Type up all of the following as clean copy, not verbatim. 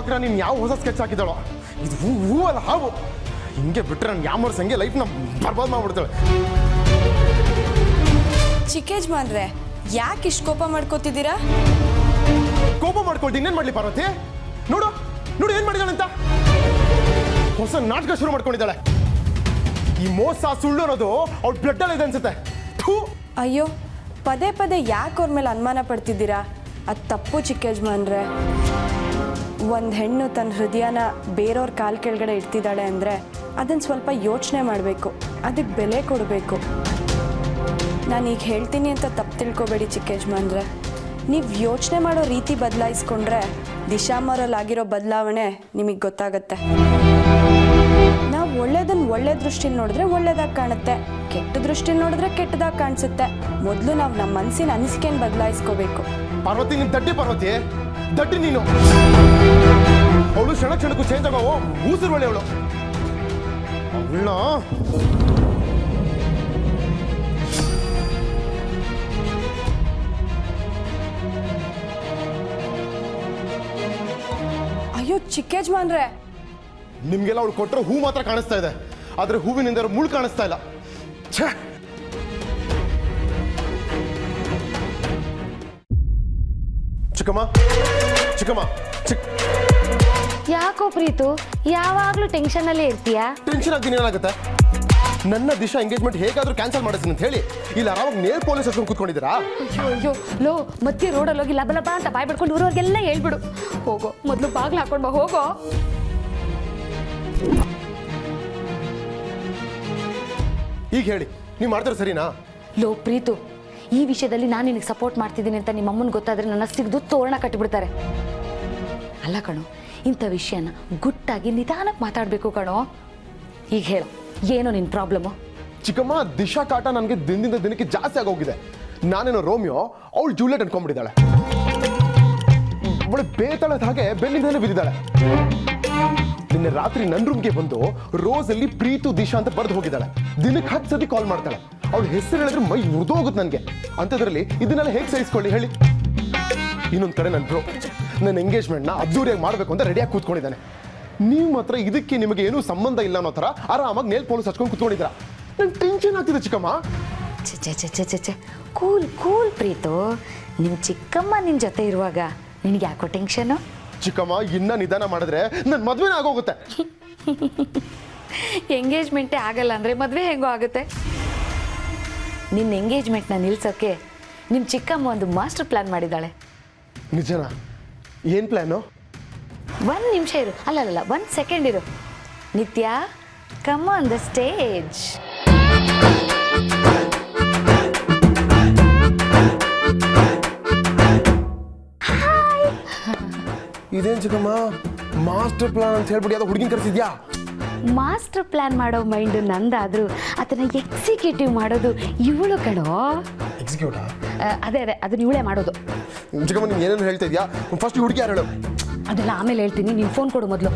ಹಾಕ್ರ ನೀನು ಯಾವ ಹೊಸ ಸ್ಕೆಚ್ ಹಾಕಿದಾಳೋ ಇದು ಹೂ ಅಲ್ಲ ಹಾವು. ಹಿಂಗೆ ಬಿಟ್ರೆ ನಾನು ಯಾಮರ್ಸ್ ಹಂಗೆ ಲೈಫ್ನ ಬರ್ಬಾದ್ ಮಾಡ್ಬಿಡ್ತಾಳೆ. ಚಿಕ್ಕ ಯಜಮಾನ್ರೆ, ಯಾಕೆ ಇಷ್ಟು ಕೋಪ ಮಾಡ್ಕೋತಿದ್ದೀರಾ? ಕೋಪ ಮಾಡ್ಕೊಳ್ತೀನಿ, ಇನ್ನೇನು ಮಾಡಲಿ ಪಾರ್ವತಿ? ನೋಡು ನೋಡು ಏನು ಮಾಡಿದಾಳಂತ. ಹೊಸ ನಾಟಕ ಶುರು ಮಾಡ್ಕೊಂಡಿದ್ದಾಳೆ. ಈ ಮೋಸ ಸುಳ್ಳು ಅನ್ನೋದು ಅವ್ಳ ಬ್ಲಡ್ಡಲ್ಲಿ ಇದೆ ಅನ್ಸುತ್ತೆ. ಅಯ್ಯೋ, ಪದೇ ಪದೇ ಯಾಕೆ ಅವ್ರ ಮೇಲೆ ಅನುಮಾನ ಪಡ್ತಿದ್ದೀರಾ? ಅದು ತಪ್ಪು ಚಿಕ್ಕ ಯಜಮಾನ್ರೆ. ಒಂದು ಹೆಣ್ಣು ತನ್ನ ಹೃದಯನ ಬೇರೆಯವ್ರ ಕಾಲು ಕೆಳಗಡೆ ಇಡ್ತಿದ್ದಾಳೆ ಅಂದರೆ ಅದನ್ನು ಸ್ವಲ್ಪ ಯೋಚನೆ ಮಾಡಬೇಕು, ಅದಕ್ಕೆ ಬೆಲೆ ಕೊಡಬೇಕು. ನಾನೀಗ ಹೇಳ್ತೀನಿ ಅಂತ ತಪ್ಪು ತಿಳ್ಕೊಬೇಡಿ ಚಿಕ್ಕ ಯಜಮಾನ್ರೆ. ನೀವು ಯೋಚನೆ ಮಾಡೋ ರೀತಿ ಬದಲಾಯಿಸ್ಕೊಂಡ್ರೆ ದಿಶಾಮರಲ್ಲಾಗಿರೋ ಬದಲಾವಣೆ ನಿಮಗೆ ಗೊತ್ತಾಗತ್ತೆ. ನಾವು ಒಳ್ಳೇದನ್ನು ಒಳ್ಳೆ ದೃಷ್ಟಿಲಿ ನೋಡಿದ್ರೆ ಒಳ್ಳೇದಾಗಿ ಕಾಣುತ್ತೆ, ಕೆಟ್ಟ ದೃಷ್ಟಿಲಿ ನೋಡಿದ್ರೆ ಕೆಟ್ಟದಾಗಿ ಕಾಣಿಸುತ್ತೆ. ಮೊದಲು ನಾವು ನಮ್ಮ ಮನಸ್ಸಿನ ಅನಿಸಿಕೆಯನ್ನು ಬದಲಾಯಿಸ್ಕೋಬೇಕು. ಪಾರ್ವತಿ, ನೀನು ದಡ್ಡಿ ಪಾರ್ವತಿ, ದಡ್ಡಿ ನೀನು. ಅವಳು ಕ್ಷಣ ಕ್ಷಣಕ್ಕೂ ಚೇಂಜ್ ಆಗೋ ಊಸಿರು ಒಳ್ಳೆ ಅವಳು. ಅವಳ ಅಯ್ಯೋ ಚಿಕ್ಕ ಯಜಮಾನ್ರೆ, ನಿಮ್ಗೆಲ್ಲ ಅವಳು ಕೊಟ್ಟರೆ ಹೂ ಮಾತ್ರ ಕಾಣಿಸ್ತಾ ಇದೆ, ಆದ್ರೆ ಹೂವಿನಿಂದ ಮುಳ್ಳು ಕಾಣಿಸ್ತಾ ಇಲ್ಲ. ಛೇ, ಚಿಕ್ಕಮ್ಮ ಚಿಕ್ಕಮ್ಮ ಯಾಕೋ ಪ್ರೀತು, ಯಾವಾಗ್ಲೂ ಟೆನ್ಷನ್ ಅಲ್ಲೇ ಇರ್ತೀಯಾ? ಟೆನ್ಷನ್ ಆಗ್ತೀನಿ, ಏನಾಗುತ್ತೆ? ನನ್ನ ದಿಶಾ ಎಂಗೇಜ್ಮೆಂಟ್ ಹೇಗಾದ್ರೂ ಕ್ಯಾನ್ಸಲ್ ಮಾಡಿಸ್ತೀನಿ ಅಂತ ಹೇಳಿ ಇಲ್ಲಿ ಆರಾಮಾಗಿ ನೇಲ್ ಪೊಲೀಸ್ ಹಚ್ಕೊಂಡು ಕೂತ್ಕೊಂಡಿದ್ದೀರಾ? ಅಯ್ಯೋ ಲೋ, ಮತ್ತೆ ರೋಡಲ್ಲಿ ಹೋಗಿ ಲಬ ಲಬ ಅಂತ ಬಾಯ್ ಬಿಡ್ಕೊಂಡು ಊರವ್ರಿಗೆಲ್ಲ ಹೇಳ್ಬಿಡು. ಹೋಗೋ, ಮೊದಲು ಬಾಗ್ಲು ಹಾಕೊಂಡ್ ಬಾ, ಹೋಗೋ. ಈಗ ಹೇಳಿ, ನೀವು ಮಾಡ್ತಾರೆ ಸರಿನಾ? ಲೋ ಪ್ರೀತು, ಈ ವಿಷಯದಲ್ಲಿ ನಾನು ನಿನಗೆ ಸಪೋರ್ಟ್ ಮಾಡ್ತಿದ್ದೀನಿ ಅಂತ ನಿಮ್ಮ ಅಮ್ಮನ ಗೊತ್ತಾದ್ರೆ ನನ್ನ ಸಿಗ್ದು ತೋರಣ ಕಟ್ಟಿಬಿಡ್ತಾರೆ. ಅಲ್ಲ ಕಣೋ, ಇಂಥ ವಿಷಯನ ಗುಟ್ಟಾಗಿ ನಿಧಾನಕ್ಕೆ ಮಾತಾಡಬೇಕು ಕಣೋ. ಈಗ ಹೇಳು, ಏನೋ ನಿನ್ನ ಪ್ರಾಬ್ಲಮ್ಮು? ಚಿಕ್ಕಮ್ಮ, ದಿಶಾ ಕಾಟ ನನಗೆ ದಿನದಿಂದ ದಿನಕ್ಕೆ ಜಾಸ್ತಿ ಆಗೋಗಿದೆ. ನಾನೇನೋ ರೋಮಿಯೋ, ಅವಳು ಜೂಲಿಯಟ್ ಅನ್ಕೊಂಡ್ಬಿಟ್ಟಿದ್ದಾಳೆ. ಅವಳು ಬೇತಾಳದ ಹಾಗೆ ಬೆನ್ನಿಂದಲೇ ಬಿದ್ದಿದ್ದಾಳೆ. ನಿನ್ನೆ ರಾತ್ರಿ ನನ್ನ ರೂಮ್ಗೆ ಬಂದು ರೋಸಲ್ಲಿ ಪ್ರೀತು ದಿಶಾ ಅಂತ ಬರೆದು ಹೋಗಿದ್ದಾಳೆ. ದಿನಕ್ಕೆ 10 ಸತಿ ಕಾಲ್ ಮಾಡ್ತಾಳೆ. ಅವಳ ಹೆಸರು ಹೇಳಿದ್ರೆ ಮೈ ಮುರಿದೋಗುತ್ತೆ ನನಗೆ. ಅಂಥದ್ರಲ್ಲಿ ಇದನ್ನೆಲ್ಲ ಹೇಗೆ ಸಹಿಸ್ಕೊಳ್ಳಿ ಹೇಳಿ? ಇನ್ನೊಂದು ಕಡೆ ನನ್ನ ಬ್ರೋ ನನ್ನ ಎಂಗೇಜ್ಮೆಂಟ್ನ ಅದ್ದೂರಿಯಾಗಿ ಮಾಡಬೇಕು ಅಂತ ರೆಡಿಯಾಗಿ ಕೂತ್ಕೊಂಡಿದ್ದಾನೆ. ನೀವು ಮಾತ್ರ ಇದಕ್ಕೆ ನಿಮಗೆ ಏನೂ ಸಂಬಂಧ ಇಲ್ಲ ಅನ್ನೋ ಥರ ಆರಾಮಾಗಿ ನೇಲ್ ಪೊಲೀಸ್ ಹಚ್ಕೊಂಡು ಕೂತ್ಕೊಂಡಿದ್ದೀರಾ. ನಂಗೆ ಟೆನ್ಷನ್ ಆಗ್ತಿದೆ ಚಿಕ್ಕಮ್ಮ. ಚೆ ಕೂಲ್ ಕೂಲ್ ಪ್ರೀತು, ನಿಮ್ಮ ಚಿಕ್ಕಮ್ಮ ನಿನ್ನ ಜೊತೆ ಇರುವಾಗ ನಿನಗೆ ಯಾಕೋ ಟೆನ್ಷನು? ಚಿಕ್ಕಮ್ಮ, ಇನ್ನ ನಿಧಾನ ಮಾಡಿದ್ರೆ ನನ್ನ ಮದುವೆನೇ ಆಗೋಗುತ್ತೆ. ಎಂಗೇಜ್ಮೆಂಟೇ ಆಗಲ್ಲ ಅಂದರೆ ಮದುವೆ ಹೆಂಗೋ ಆಗುತ್ತೆ? ನಿನ್ನ ಎಂಗೇಜ್ಮೆಂಟ್ನ ನಿಲ್ಸೋಕ್ಕೆ ನಿಮ್ಮ ಚಿಕ್ಕಮ್ಮ ಒಂದು ಮಾಸ್ಟರ್ ಪ್ಲ್ಯಾನ್ ಮಾಡಿದ್ದಾಳೆ. ನಿಜನಾ? ಏನು ಪ್ಲ್ಯಾನು? 1 ನಿಮಿಷ ಇರು, ಅಲ್ಲಲ್ಲ 1 ಸೆಕೆಂಡ್ ಇರು. ನಿತ್ಯ, ಕಮ್ ಆನ್ ದ ಸ್ಟೇಜ್. ಇದೇನು ಚಿಕ್ಕಮ್ಮ ಮಾಸ್ಟರ್ ಪ್ಲಾನ್ ಅಂತ ಹೇಳ್ಬಿಟ್ಟು ಯಾವ್ದೋ ಹುಡುಗಿನ ಕರೆಸಿದ್ಯಾ? ಮಾಸ್ಟರ್ ಪ್ಲ್ಯಾನ್ ಮಾಡೋ ಮೈಂಡು ನಂದಾದರೂ ಅದನ್ನು ಎಕ್ಸಿಕ್ಯೂಟಿವ್ ಮಾಡೋದು ಇವಳು ಕಣೋ. ಎಕ್ಸಿಕ್ಯೂಟಾ? ಅದೇ ಅದನ್ನ ಇವಳೇ ಮಾಡೋದು. ಚಿಕ್ಕಮ್ಮ, ನೀನು ಏನೇನು ಹೇಳ್ತಾ ಇದೆಯಾ? ಫಸ್ಟ್ ಹುಡುಗಿ ಯಾರು ಹೇಳು? ಅದೆಲ್ಲ ಆಮೇಲೆ ಹೇಳ್ತೀನಿ, ನೀನು ಫೋನ್ ಕೊಡು ಮೊದಲು.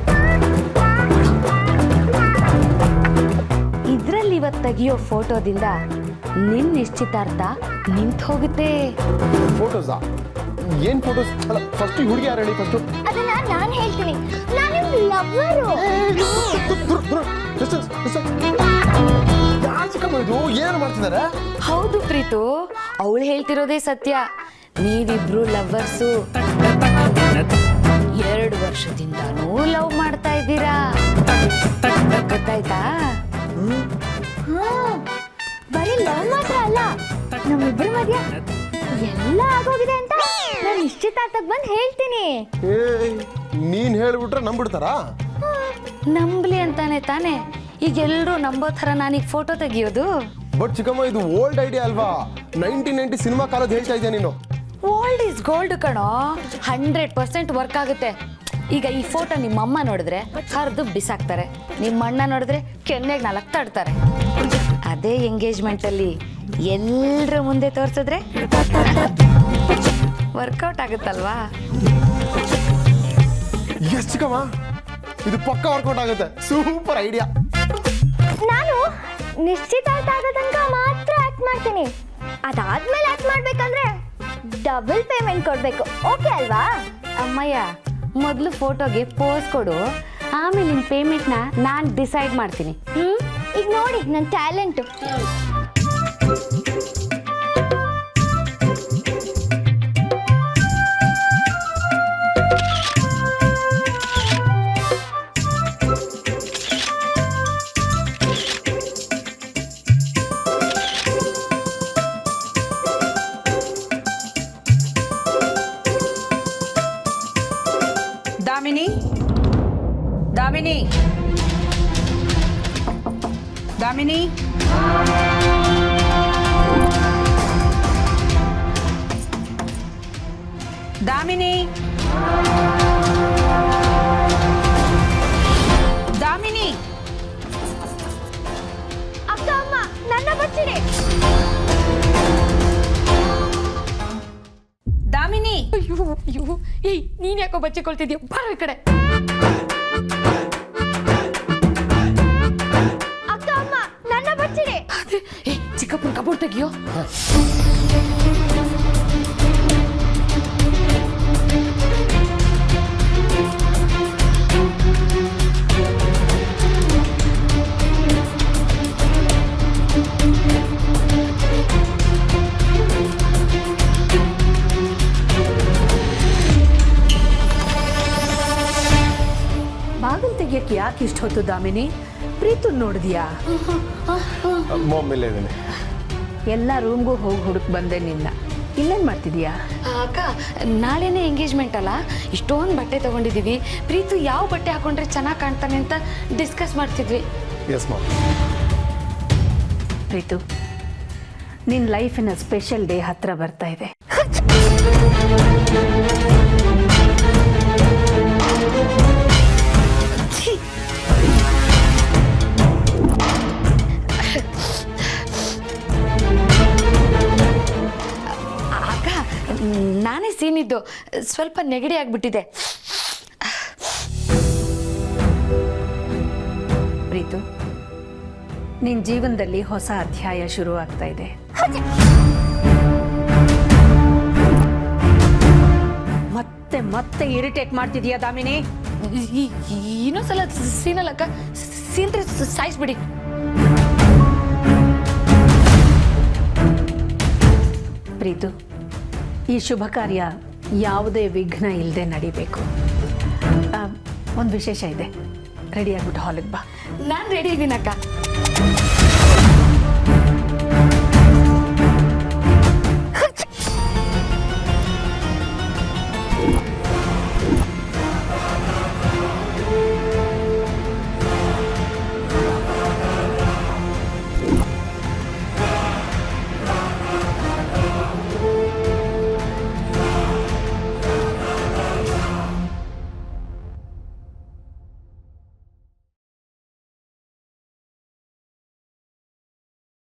ಇದರಲ್ಲಿ ಇವತ್ತು ತೆಗಿಯೋ ಫೋಟೋದಿಂದ ನಿನ್ನ ನಿಶ್ಚಿತಾರ್ಥ ನಿಂತು ಹೋಗುತ್ತೆ. ಫೋಟೋಸಾ? ಏನು ಫೋಟೋಸ್? ಅಲ್ಲ, ಫಸ್ಟ್ ಹುಡುಗಿ ಯಾರು ಹೇಳಿ? ಫಸ್ಟು ಅದನ್ನ ನಾನು ಹೇಳ್ತೀನಿ. ನಾನು ಲವ್ವರು. ಯಾರು ಚಿಕ್ಕಮ್ಮ ಇದು? ಏನು ಮಾಡ್ತಿದ್ದಾರೆ? ಹೌದು ಪ್ರೀತು, ಅವಳು ಹೇಳ್ತಿರೋದೇ ಸತ್ಯ. ನೀವಿಬ್ರು ಲವ್ವರ್ಸು. 2 ವರ್ಷದಿಂದನೂ ಲವ್ ಮಾಡ್ತಾ ಇದ್ದೀರಾ, ಗೊತ್ತಾಯ್ತಾ? ಬರೀ ಲವ್ ಮಾತ್ರ ಅಲ್ಲ, ನಮ್ಮಿಬ್ಬರ ಮಧ್ಯ ಎಲ್ಲ ಆಗೋಗಿದೆ ಅಂತ ನಾನು ನಿಶ್ಚಿತಾರ್ಥಕ್ಕೆ ಬಂದು ಹೇಳ್ತೀನಿ. ನೀನ್ ಹೇಳ್ಬಿಟ್ರೆ ನಂಬಿಡ್ತಾರಾ? ನಂಬ್ಲಿ ಅಂತಾನೆ ತಾನೆ ಈಗ ಎಲ್ಲರೂ ನಂಬೋ ಥರ ನಾನೀಗ ಫೋಟೋ ತೆಗಿಯೋದು. ಬಟ್ ಚಿಕ್ಕಮ್ಮ, ಇದು ಓಲ್ಡ್ ಐಡಿಯಾ ಅಲ್ವಾ? 1990 ಸಿನಿಮಾ ಕಾಲದ ಹೇಳ್ತಾ ಇದೆಯಾ ನೀನು? ಓಲ್ಡ್ ಈಸ್ ಗೋಲ್ಡ್ ಕಣೋ, 100% ವರ್ಕ್ ಆಗುತ್ತೆ. ಈಗ ಈ ಫೋಟೋ ನಿಮ್ಮಮ್ಮ ನೋಡಿದ್ರೆ ಹರಿದು ಬಿಸಾಕ್ತಾರೆ, ನಿಮ್ಮ ಅಣ್ಣ ನೋಡಿದ್ರೆ ಕೆನ್ನೆಗೆ 4 ತಡ್ತಾರೆ. ಅದೇ ಎಂಗೇಜ್ಮೆಂಟಲ್ಲಿ ಎಲ್ಲರ ಮುಂದೆ ತೋರಿಸಿದ್ರೆ ವರ್ಕೌಟ್ ಆಗುತ್ತಲ್ವಾ? ಎಸ್ ಚಿಕ್ಕಮ್ಮ, ಇದು ಪಕ್ಕ ವರ್ಕೌಟ್ ಆಗುತ್ತೆ. Super idea. ನಾನು ನಿಶ್ಚಿತಾರ್ಥ ಆಗೋ ತನಕ ಮಾತ್ರ ಆಕ್ಟ್ ಮಾಡ್ತೀನಿ. ಅದಾದ್ಮೇಲೆ ಆಕ್ಟ್ ಮಾಡ್ಬೇಕಂದ್ರೆ ಡಬಲ್ ಪೇಮೆಂಟ್ ಕೊಡ್ಬೇಕು. ಓಕೆ ಅಲ್ವಾ? ಅಮ್ಮಯ್ಯ, ಮೊದಲು ಫೋಟೋಗೆ ಪೋಸ್ ಕೊಡು, ಆಮೇಲೆ ನಿನ್ನ ಪೇಮೆಂಟ್ನ ನಾನು ಡಿಸೈಡ್ ಮಾಡ್ತೀನಿ. ಈಗ ನೋಡಿ ನನ್ನ ಟ್ಯಾಲೆಂಟು. दामिनी, दामिनी, दामिनी, दामिनी, दामिनी, ಅಕ್ಕ ಅಮ್ಮ ನನ್ನ ಬಚ್ಚಿಡಿ. दामिनी. ಏಯ್ ನೀನ್ ಯಾಕೋ ಬಚ್ಚಿಕೊಳ್ತಿದ್ಯಾ? ಬರೋ ಈ ಕಡೆ. ಅಕ್ಕ ಅಮ್ಮ ನನ್ನ ಬಚ್ಚಿಡಿ. ಏ ಚಿಕ್ಕಪ್ಪನ ಕಬೋರ್ಡ್ ತೆಗಿಯೋ. ಬಾಗಿಲು ತೆಗಿಯಕ್ಕೆ ಯಾಕೆ ಇಷ್ಟ ಹೊತ್ತು ದಾಮಿನಿ? ಪ್ರೀತು ನೋಡಿದ್ಯಾ? ಮಾಮ್ ಇಲ್ಲೇ ಇದ್ದೀನಿ. ಎಲ್ಲ ರೂಮ್ಗೂ ಹೋಗಿ ಹುಡುಕ್ ಬಂದೆ ನಿನ್ನ. ಇಲ್ಲೇನು ಮಾಡ್ತಿದ್ಯಾ? ಅಕ್ಕ ನಾಳೆನೇ ಎಂಗೇಜ್ಮೆಂಟ್ ಅಲ್ಲ, ಇಷ್ಟೊಂದು ಬಟ್ಟೆ ತಗೊಂಡಿದ್ದೀವಿ. ಪ್ರೀತು ಯಾವ ಬಟ್ಟೆ ಹಾಕೊಂಡ್ರೆ ಚೆನ್ನಾಗಿ ಕಾಣ್ತಾನೆ ಅಂತ ಡಿಸ್ಕಸ್ ಮಾಡ್ತಿದ್ವಿ. S ma'am. ಪ್ರೀತು, ನಿನ್ನ ಲೈಫಿನ ಸ್ಪೆಷಲ್ ಡೇ ಹತ್ರ ಬರ್ತಾ ಇದೆ. ಅಕ್ಕ ನಾನೇ ಸೀನಿದ್ದು, ಸ್ವಲ್ಪ ನೆಗಡಿ ಆಗಿಬಿಟ್ಟಿದೆ. ಪ್ರೀತು, ನಿನ್ನ ಜೀವನದಲ್ಲಿ ಹೊಸ ಅಧ್ಯಾಯ ಶುರು ಆಗ್ತಾ ಇದೆ. ಮತ್ತೆ ಮತ್ತೆ ಇರಿಟೇಟ್ ಮಾಡ್ತಿದ್ಯಾ ದಾಮಿನಿ? ಇನ್ನೊಂದ್ಸಲ ಸೀನಲ್ಲಕ್ಕ, ಸೀನ್ರೆ ಸಾಯಿಸ್ಬಿಡಿ. ಪ್ರೀತು, ಈ ಶುಭ ಕಾರ್ಯ ಯಾವುದೇ ವಿಘ್ನ ಇಲ್ಲದೆ ನಡಿಬೇಕು. ಒಂದು ವಿಶೇಷ ಇದೆ, ರೆಡಿ ಆಗ್ಬಿಟ್ಟು ಹಾಲಿಗೆ ಬಾ. ನಾನು ರೆಡಿ ಇದ್ದೀನಕ್ಕ.